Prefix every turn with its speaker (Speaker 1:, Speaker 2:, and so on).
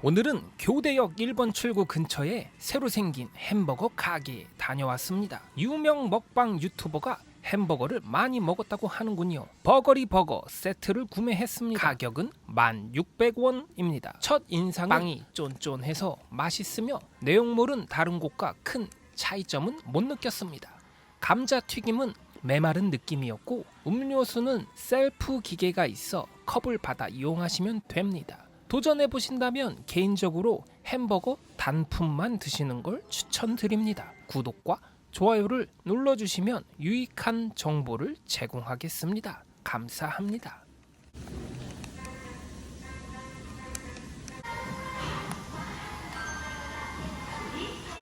Speaker 1: 오늘은 교대역 1번 출구 근처에 새로 생긴 햄버거 가게에 다녀왔습니다. 유명 먹방 유튜버가 햄버거를 많이 먹었다고 하는군요. 버거리 버거 세트를 구매했습니다. 가격은 1,600원입니다. 첫 인상은 빵이 쫀쫀해서 맛있으며 내용물은 다른 곳과 큰 차이점은 못 느꼈습니다. 감자튀김은 메마른 느낌이었고 음료수는 셀프 기계가 있어 컵을 받아 이용하시면 됩니다. 도전해 보신다면 개인적으로 햄버거 단품만 드시는 걸 추천드립니다. 구독과 좋아요를 눌러주시면 유익한 정보를 제공하겠습니다. 감사합니다.